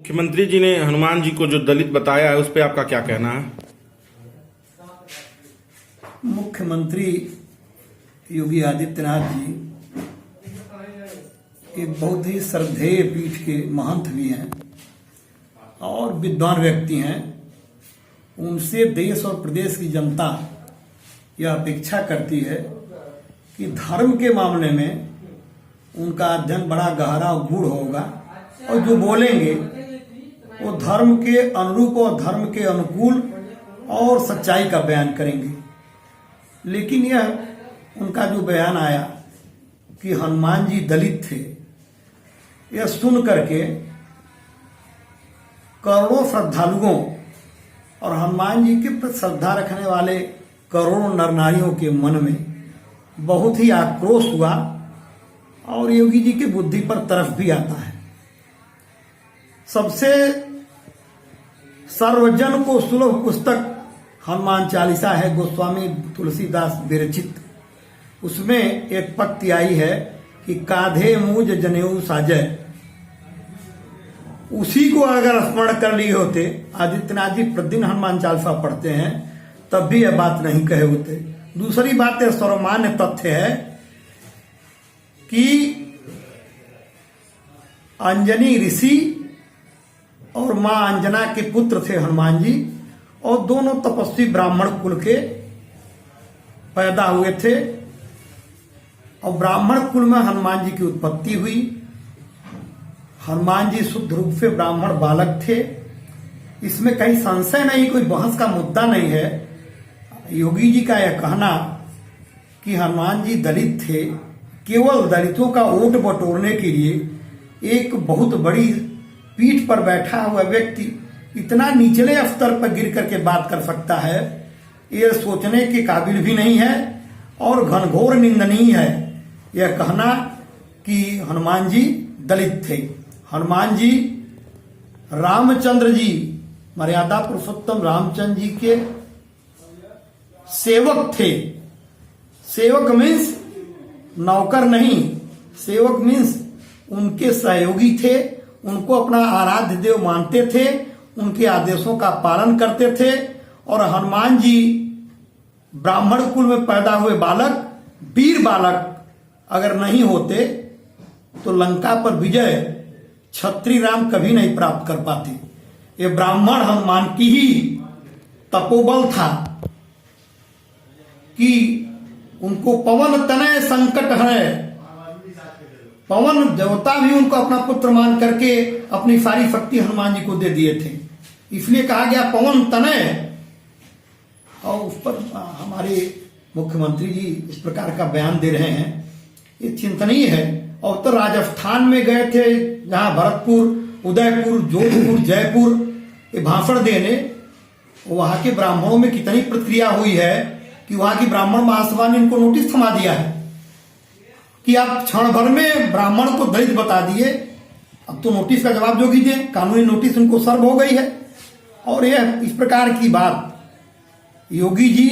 मुख्यमंत्री जी ने हनुमान जी को जो दलित बताया है उस पर आपका क्या कहना है? मुख्यमंत्री योगी आदित्यनाथ जी एक बहुत ही श्रद्धेय पीठ के महंत भी हैं और विद्वान व्यक्ति हैं। उनसे देश और प्रदेश की जनता यह अपेक्षा करती है कि धर्म के मामले में उनका अध्ययन बड़ा गहरा और गूढ़ होगा और जो बोलेंगे वो धर्म के अनुरूप और धर्म के अनुकूल और सच्चाई का बयान करेंगे। लेकिन यह उनका जो बयान आया कि हनुमान जी दलित थे, यह सुन करके करोड़ों श्रद्धालुओं और हनुमान जी के प्रति श्रद्धा रखने वाले करोड़ों नर नारियों के मन में बहुत ही आक्रोश हुआ और योगी जी की बुद्धि पर तरफ भी आता है। सबसे सर्वजन को सुलभ पुस्तक हनुमान चालीसा है, गोस्वामी तुलसीदास विरचित। उसमें एक पंक्ति आई है कि काधे मूज जनेऊ साजय। उसी को अगर स्मरण कर लिए होते, आदित्यनाथ जी प्रतिदिन हनुमान चालीसा पढ़ते हैं, तब भी यह बात नहीं कहे होते। दूसरी बात यह सर्वमान्य तथ्य है कि अंजनी ऋषि और मां अंजना के पुत्र थे हनुमान जी, और दोनों तपस्वी ब्राह्मण कुल के पैदा हुए थे और ब्राह्मण कुल में हनुमान जी की उत्पत्ति हुई। हनुमान जी शुद्ध रूप से ब्राह्मण बालक थे, इसमें कहीं संशय नहीं, कोई बहस का मुद्दा नहीं है। योगी जी का यह कहना कि हनुमान जी दलित थे, केवल दलितों का वोट बटोरने के लिए एक बहुत बड़ी पीठ पर बैठा हुआ व्यक्ति इतना निचले स्तर पर गिर करके बात कर सकता है, यह सोचने के काबिल भी नहीं है और घनघोर निंदनीय है यह कहना कि हनुमान जी दलित थे। हनुमान जी रामचंद्र जी, मर्यादा पुरुषोत्तम रामचंद्र जी के सेवक थे। सेवक मीन्स नौकर नहीं, सेवक मीन्स उनके सहयोगी थे, उनको अपना आराध्य देव मानते थे, उनके आदेशों का पालन करते थे। और हनुमान जी ब्राह्मण कुल में पैदा हुए बालक, वीर बालक अगर नहीं होते तो लंका पर विजय क्षत्रिय राम कभी नहीं प्राप्त कर पाते। ये ब्राह्मण हनुमान की ही तपोबल था कि उनको पवन तनय संकट है, पवन देवता भी उनको अपना पुत्र मान करके अपनी सारी शक्ति हनुमान जी को दे दिए थे, इसलिए कहा गया पवन तनय। और उस पर हमारे मुख्यमंत्री जी इस प्रकार का बयान दे रहे हैं, ये चिंतनीय है। और तो राजस्थान में गए थे, जहां भरतपुर, उदयपुर, जोधपुर, जयपुर ये भाषण देने, वहां के ब्राह्मणों में कितनी प्रतिक्रिया हुई है कि वहां की ब्राह्मण महासभा ने इनको नोटिस थमा दिया है कि आप क्षण भर में ब्राह्मण को दलित बता दिए, अब तो नोटिस का जवाब जो कीजिए, कानूनी नोटिस उनको सर्व हो गई है। और यह इस प्रकार की बात योगी जी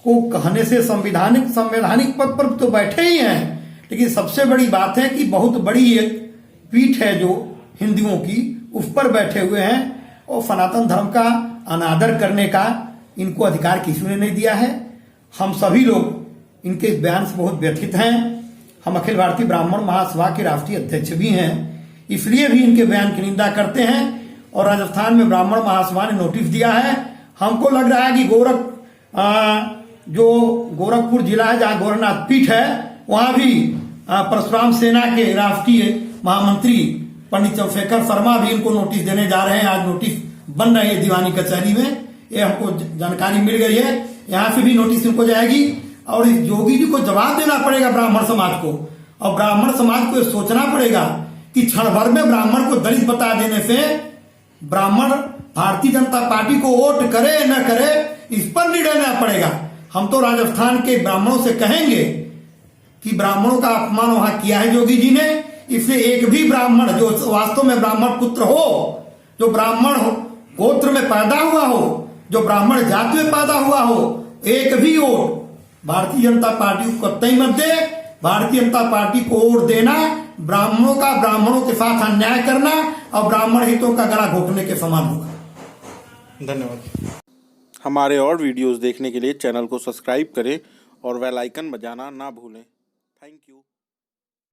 को कहने से संवैधानिक पद पर तो बैठे ही हैं, लेकिन सबसे बड़ी बात है कि बहुत बड़ी एक पीठ है जो हिंदुओं की, उस पर बैठे हुए हैं और सनातन धर्म का अनादर करने का इनको अधिकार किसी ने नहीं दिया है। हम सभी लोग इनके इस बयान से बहुत व्यथित हैं। हम अखिल भारतीय ब्राह्मण महासभा के राष्ट्रीय अध्यक्ष भी हैं, इसलिए भी इनके बयान की निंदा करते हैं। और राजस्थान में ब्राह्मण महासभा ने नोटिस दिया है। हमको लग रहा है कि जो गोरखपुर जिला है, जहां गोरखनाथ पीठ है, वहां भी परशुराम सेना के राष्ट्रीय महामंत्री पंडित चंद्रशेखर शर्मा भी इनको नोटिस देने जा रहे हैं। आज नोटिस बन रही है दीवानी कचहरी में, ये हमको जानकारी मिल गई है। यहां से भी नोटिस इनको जाएगी और योगी जी को जवाब देना पड़ेगा ब्राह्मण समाज को, और ब्राह्मण समाज को सोचना पड़ेगा कि क्षण भर में ब्राह्मण को दलित बता देने से ब्राह्मण भारतीय जनता पार्टी को वोट करे न करे, इस पर निर्णय लेना पड़ेगा। हम तो राजस्थान के ब्राह्मणों से कहेंगे कि ब्राह्मणों का अपमान वहां किया है योगी जी ने, इसलिए एक भी ब्राह्मण जो वास्तव में ब्राह्मण पुत्र हो, जो ब्राह्मण गोत्र में पैदा हुआ हो, जो ब्राह्मण जाति में पैदा हुआ हो, एक भी वोट भारतीय जनता पार्टी को कतई मत दे। भारतीय जनता पार्टी को वोट देना ब्राह्मणों का ब्राह्मणों के साथ अन्याय करना और ब्राह्मण हितों का गला घोटने के समान होगा। धन्यवाद। हमारे और वीडियोस देखने के लिए चैनल को सब्सक्राइब करें और बेल आइकन बजाना ना भूलें। Thank you.